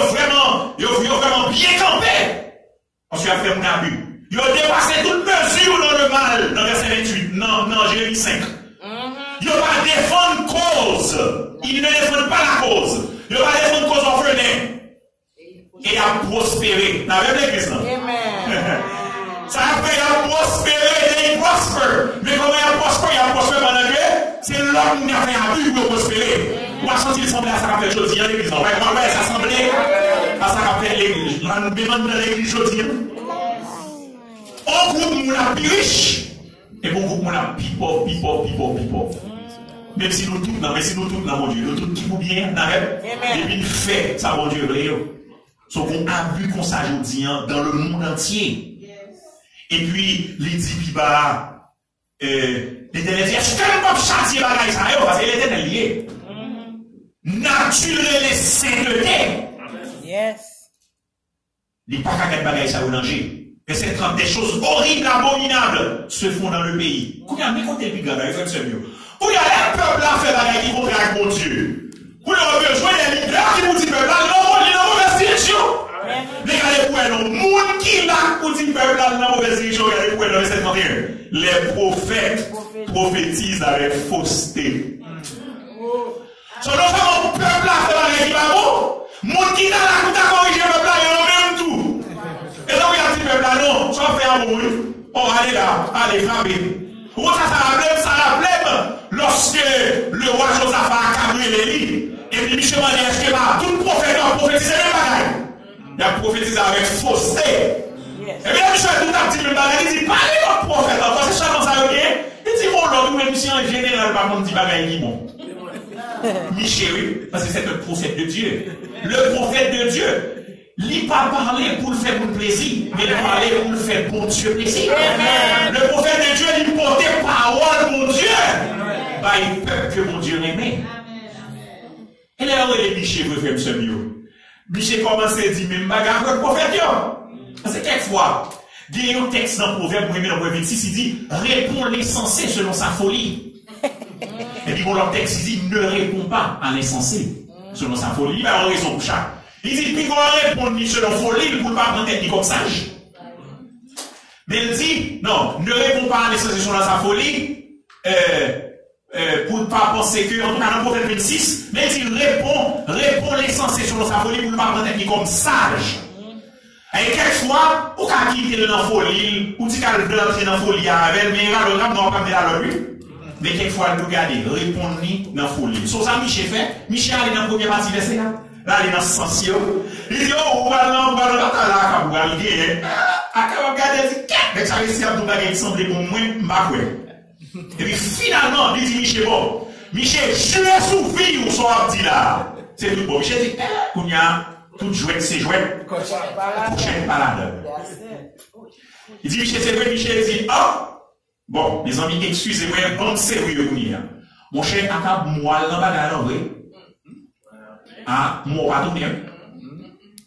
vraiment bien campé. Parce qu'il a fait un abus. Ils ont dépassé toute mesure dans le mal, dans verset 28, non, Jérémie 5. Ils ne vont pas défendre cause. Ils ne défendent pas la cause. Ils ne vont pas défendre cause orphelin. Et à prospérer. Dans la même église, non? Ça fait qu'il a prospéré et il prospère. Mais comment il a prospéré pendant que c'est l'homme qui a fait un but pour prospérer. Ou à sentir l'assemblée à ça qu'a fait Jodi dans l'église. On va voir l'assemblée à ça qu'a fait l'église. On nous demande dans l'église Jodi. On groupe nous la plus riche. Et bon groupe nous la plus pauvre. Même si nous tous, mon Dieu, nous tous qui vous bien, et puis fait, ça, mon Dieu, sont qu'on a vu qu'on s'ajoute dans le monde entier. Et puis, les dit, puis bah, l'éternel dit, est-ce que je peux châtier bagaille ça, parce que l'éternel lié. Naturel et sainteté. Yes. Les pas qu'à bagaille ça au danger. Et c'est quand des choses horribles, abominables se font dans le pays. Qu'on a mis côté puis gars, il fait ce mieux. Où il y a un peuple là fait bagaille qui contre avec mon Dieu. Où il y a besoin des leaders qui vous disent peuple là, il est dans mauvaise direction. Les gars, les poètes, le monde qui là, pour dire peuple là, dans mauvaise direction, les poètes, dans verset 31. Les prophètes prophétisent avec fausseté. Sur le fait mon peuple là fait bagaille qui va bon, monde qui là, qui t'a corrigé le peuple là, il y a même tout. Et donc il y a dit peuple là, non, ça fait un bon, oh, allez là, allez, frappez. Ça rappelle lorsque le roi Josaphat a cabré les lits. Et puis Michel m'a dit, est-ce que tout prophète a prophétisé le bagaille? Il a prophétisé avec fausseté. Et bien Michel tout a dit le bagaille, il dit, parlez votre prophète, c'est ça comme ça, ok? Il dit, bon, l'homme, même si en général, par contre, dit bagaille, il dit bon. Michel, oui, parce que c'est un prophète de Dieu. Le prophète de Dieu. Il n'a pas parlé pour le faire pour plaisir, mais il parlait pour le faire pour Dieu plaisir. Amen. Le prophète de Dieu, il portait parole pour Dieu. Bah, il peut que mon Dieu aimait. Et là, il vrai frère Michel. Michel commence à dire, mais bagarre avec le prophète. Parce que quelquefois, il y a un texte dans le proverbe, dans le proverbe 26, il dit, réponds l'insensé selon sa folie. Et puis, l'autre texte, il dit, ne réponds pas à l'insensé selon sa folie. Il va avoir raison pour ça. Il dit, puis, on répond selon folie, il ne peut pas prendre tête ni comme sage. Mais il dit, non, ne réponds pas à l'insensé selon sa folie, pour ne pas penser que, en tout cas, dans le proverbe 26, mais il dit, réponds l'insensé selon sa folie, pour ne pas prendre tête ni comme sage. Et quelquefois, ou quand il est dans la folie, ou tu as entrer dans la folie avec, mais il va le ramener dans lui. Mais quelquefois, nous regardez, répondez dans la folie. Sur ça, Michel fait, Michel est dans la première partie verset là. Là, il est dans ce sens. Il dit, oh, on va là, on va le dire. Ah, quand on regarde, il dit, mais ça réussit à tout baguer, il semble pour moi, et puis finalement, il dit, Michel, bon, Michel, je l'ai souffert ou son abdi là. C'est tout bon. Michel dit, qu'on y a tout jouet, c'est jouet. Prochaine balade. Il dit, Michel, c'est vrai, Michel dit, ah, bon, mes amis, excusez-moi, bon, sérieux, mon cher, à moi, dans la bagarre, oui. Ah, moi, pas tout bien.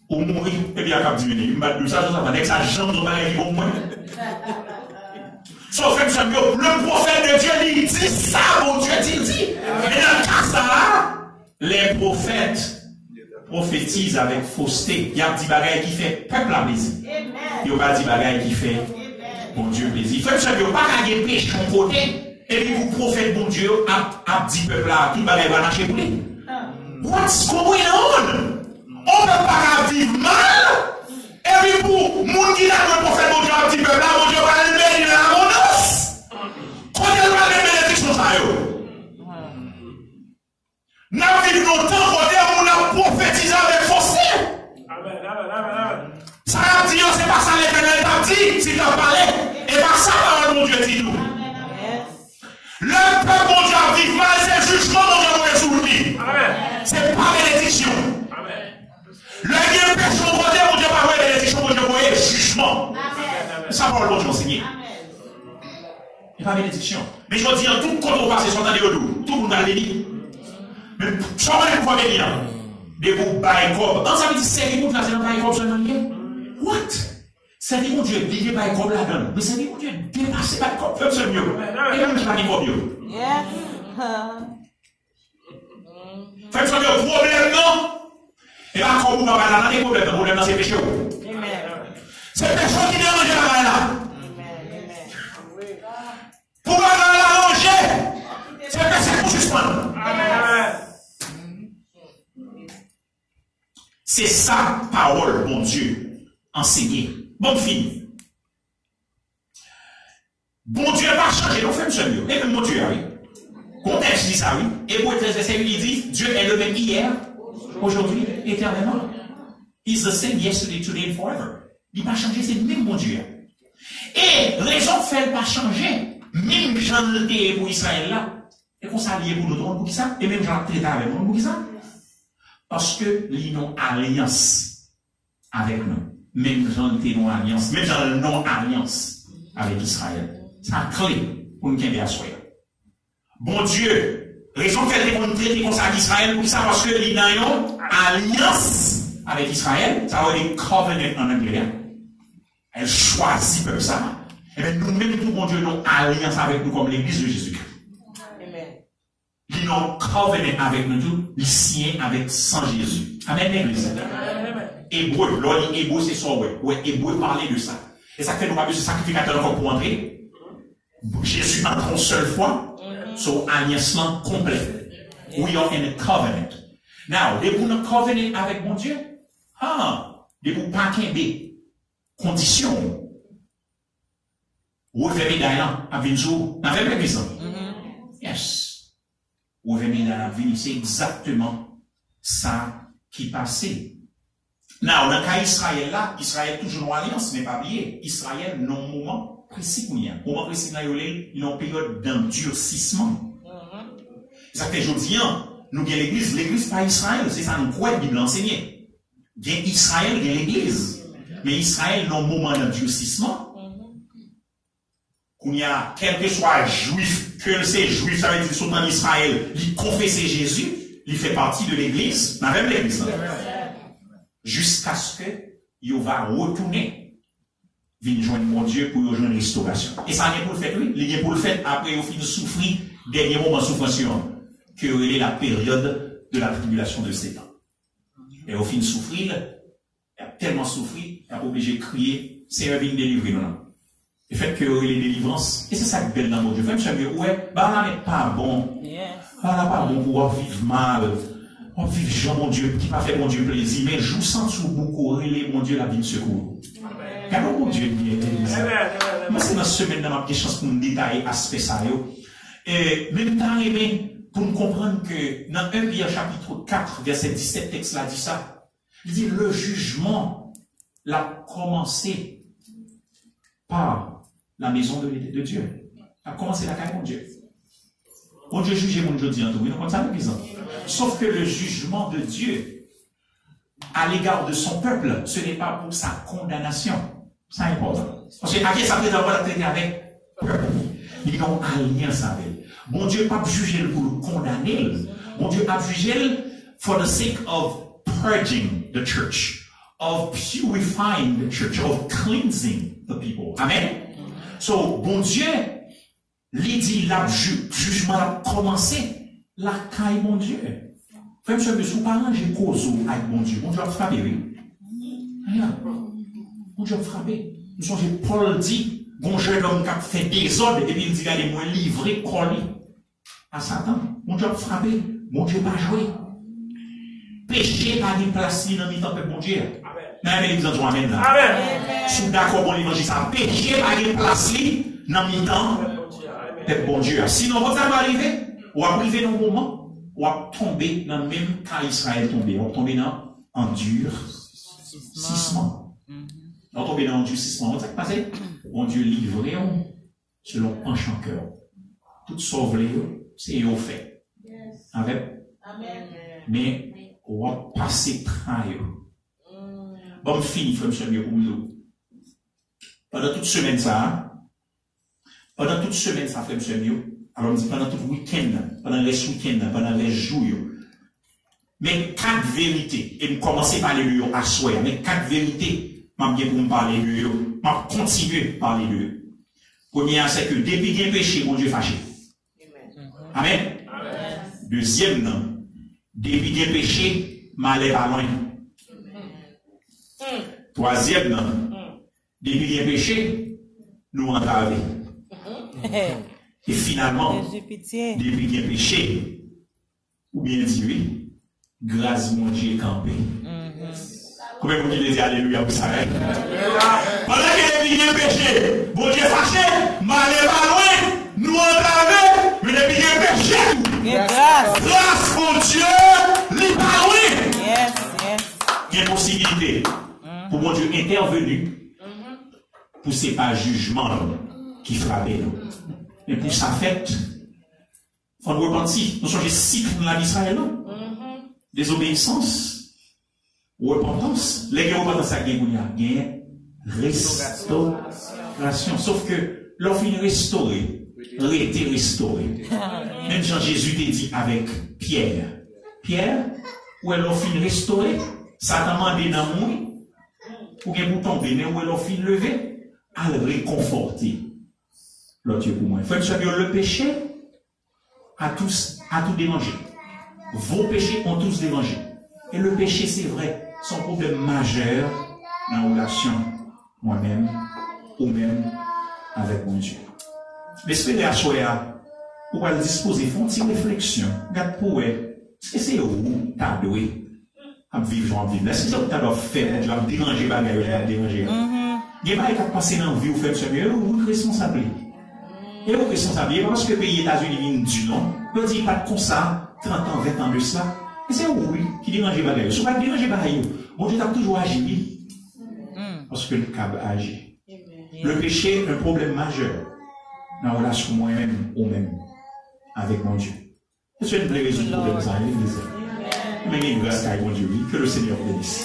Ou mourir, et bien, à cap diminuer. Mais ça, ça va, ça jambe de bagarre, au moins. Sauf que le prophète de Dieu, il dit ça, mon Dieu, il dit. Et dans le cas ça, les prophètes prophétisent avec fausseté. Il y a un petit bagage qui fait peuple à plaisir. Il y a un petit bagage qui fait bon Dieu plaisir. Frère, il n'y a pas qu'à gagner péché de côté. Et puis vous prophète bon Dieu, à dit peuple là, tout bagage va marcher pour lui. What's going on? On ne peut pas vivre mal. Et puis pour moun qui n'a pas prophète bon Dieu, à dit peuple là, bon Dieu va le mettre dans l'abondance. Quand il va le mettre bénédiction ça yo. Nous vivons longtemps côté où on a prophétisé avec force. Ça a dit, c'est pas ça l'Éternel t'a dit, si t'as parlé, et pas ça parole mon Dieu dit nous. Le peuple mon Dieu a vécu mal, c'est jugement mon Dieu va sur lui. C'est pas bénédiction. Le Dieu péché mon côté, mon Dieu pas voir bénédiction, mon Dieu voyait jugement. Ça parole mon Dieu enseigné. Il n'y a pas bénédiction. Mais je veux dire, tout controversé sont dans les deux. Tout le monde va le dire. Mais ça va être pour venir. Des bouts baïkob. Dans ça veut dire, c'est les bouts là, c'est un baïkob seulement. What? C'est mon Dieu, il est baïkob là-dedans. Mais c'est mon Dieu, dépassé baïkob, faites ce mieux. Et même je ne vais pas dire mieux. Faites ce mieux, problème non? Et là, quand vous n'avez pas de problème, le problème c'est péché. C'est péché qui dérange la là. Pour l'arranger, c'est péché pour suspendre. C'est ça, parole, mon Dieu, enseignée. Bon fini. Bon Dieu va changer, on fait ce mieux. Et même mon Dieu, oui. Contexte dit ça, oui. Hébreux 13, verset 8, il dit, Dieu est le même hier, aujourd'hui, éternellement. He's the same yesterday, today and forever. Il n'a pas changé, c'est le même mon Dieu. Et raison fait pas changer, même j'en ai pour Israël là, et qu'on s'allie pour nous, pour qui ça? Et même j'en ai avec nous, pour qui ça? Parce que ils ont alliance avec nous. Même j'en ai non alliance, même j'en ai non alliance avec Israël. C'est la clé pour nous bien assurer. Bon Dieu, raison fait qu'on traite comme ça avec Israël, pour ça? Parce que ils ont alliance avec Israël, ça va dire covenant en anglais. Elle choisit comme ça. Et bien nous-mêmes, tout bon Dieu, nous avons alliance avec nous comme l'église de Jésus-Christ. Ils ont covenant avec nous tous, ils signent avec sans Jésus. Amen, l'église. Hébreu, l'on dit hébreu, c'est ça, ouais. Hébreu parlait de ça. Et ça fait nous pas besoin de sacrificateur encore pour entrer. Jésus entre une seule fois, sur alliance complète. We are in a covenant. Now, dès vous nous covenant avec mon Dieu, dès vous pas des conditions. Vous venez d'ailleurs à Vinzou, dans la l'église. Yes. Vous venez dans la vie, c'est exactement ça qui passait. Now, dans le cas d'Israël là, Israël toujours en alliance, mais pas oublier. Israël, non moment précis pour rien. Moment précis, il y a une période d'endurcissement. Ça fait aujourd'hui, nous avons l'église pas Israël, c'est ça nous croit, la Bible enseignée. Il y a Israël, il y a l'église. Mais Israël, non moment d'endurcissement. Qu'il y a, quel que soit juif, que c'est juif, ça veut dire surtout en Israël, il confesse Jésus, il fait partie de l'église, dans même l'église. Jusqu'à ce que il va retourner, venir joindre mon Dieu pour rejoindre une restauration. Et ça n'est pour le faire, oui. Il est pour le faire après, au fin de souffrir, dernier moment de souffrance, que est la période de la tribulation de 7 ans. Et au fin de souffrir, il a tellement souffert, il a obligé de crier, Seigneur, viens délivrer, non. Le fait que les délivrances, et c'est ça qui est belle dans mon Dieu. Fait que ouais, bah là n'est pas bon. Bah là pas bon pour vivre mal. On vit Jean, mon Dieu, qui m'a fait mon Dieu plaisir, mais je vous sens sous beaucoup, mon Dieu, la vie de secours. Car mon Dieu, moi, c'est dans ce semaine, dans ma chance pour me détailler aspect ça. Et même temps, pour nous comprendre que dans 1 Pierre chapitre 4, verset 17, texte là dit ça. Il dit, le jugement l'a commencé par la maison de Dieu. A commencé la carrière de Dieu. Mon Dieu juge mon Dieu dit en tout. Vous comprenez ça, sauf que le jugement de Dieu à l'égard de son peuple, ce n'est pas pour sa condamnation. C'est important. Parce que à qui ça peut avoir la traité avec peuple? Ils ont alliance avec. Mon Dieu pas juger pour le condamner. Mon Dieu a jugé for the sake of purging the church, of purifying the church, of cleansing the people. Amen. So, bon Dieu, il dit, le jugement a commencé, la caille, mon Dieu. Frère, monsieur, vous ne parlez pas cause avec mon Dieu. Mon Dieu a frappé, oui. Mon Dieu a frappé. Nous sommes, Paul dit, bon jeune homme qui a fait désordre, et puis il dit, allez-moi livrer, collé à Satan. Mon Dieu a frappé. Mon Dieu n'a pas joué. Péché n'a pas place dans le temps de mon Dieu. Amen. Amen. Amen. Amen. Si vous êtes d'accord pour l'évangile, ça péché n'a pas place dans le temps de mon Dieu. Sinon, vous allez arriver, ou à priver dans le moment, ou à tomber dans le même cas Israël tombé. On va tomber dans endurcissement. On va tomber dans endurcissement. Vous savez passer? Mon Dieu livré selon penchant cœur. Tout sauvé, c'est au fait. Avec? Mais on va passer travail. Bon, fini, frère, monsieur, pour nous. Pendant toute semaine, ça, frère, monsieur, alors on dit pendant tout week-end, pendant les week-ends, pendant les jours, mais 4 vérités, et je commence par les lieux à soi, mais 4 vérités, je vais vous parler de lieux, je vais continuer à parler de lieux. Première, c'est que depuis qu'il y a péché, mon Dieu fâché. Amen. Deuxième, non. Depuis qu'il y a péché, malheur à loin. Troisième, non. Depuis qu'il y a péché, nous entraver. Et finalement, depuis qu'il y a péché, ou bien dit oui, grâce mon Dieu campé. Combien vous dites alléluia pour ça? Pendant que depuis qu'il y a péché, mon Dieu fâché, malheur à loin, nous entraver, mais depuis qu'il y a péché, grâce mon Dieu, libéré. Il y a une possibilité pour mon Dieu intervenu pour ce pas jugement qui frappait nous. Mais pour sa fête, il faut nous repentir. Nous sommes cycle de la vie d'Israël. Désobéissance, repentance. Les repentance, ça gagne restauration. Sauf que l'offre restaurée, été restaurée. Même Jean-Jésus t'a dit avec Pierre. Pierre, où est l'offre restaurée? Satan m'a demandé dans moi, pour que vous tombiez, mais où est l'offre levée? À le réconforter. L'autre pour moi. Frère, le péché a tout dérangé. Vos péchés ont tous dérangé. Et le péché, c'est vrai, c'est un problème majeur dans la relation moi-même ou même avec mon Dieu. Mais ce que les Achoya, ou va le disposer, font une réflexion. Regarde pour eux, est-ce que c'est où tu as doué à vivre, en vivre? Est-ce que tu as fait, tu vas déranger, tu vas déranger? Il n'y a pas de passer dans la vie ou faire ce mieux, vous êtes responsable. Et vous êtes responsable, parce que le pays États-Unis vient du nom, vous dites pas comme ça, 30 ans, 20 ans de cela. Et c'est oui qui dérange les bagailles. Si vous ne dérangez pas, bon Dieu a toujours agi. Parce que le câble agit. Le péché est un problème majeur dans la relation moi-même ou même avec mon Dieu. Et c'est une vraie raison pour le problème. Mais il y a une grâce à mon Dieu, que le Seigneur bénisse.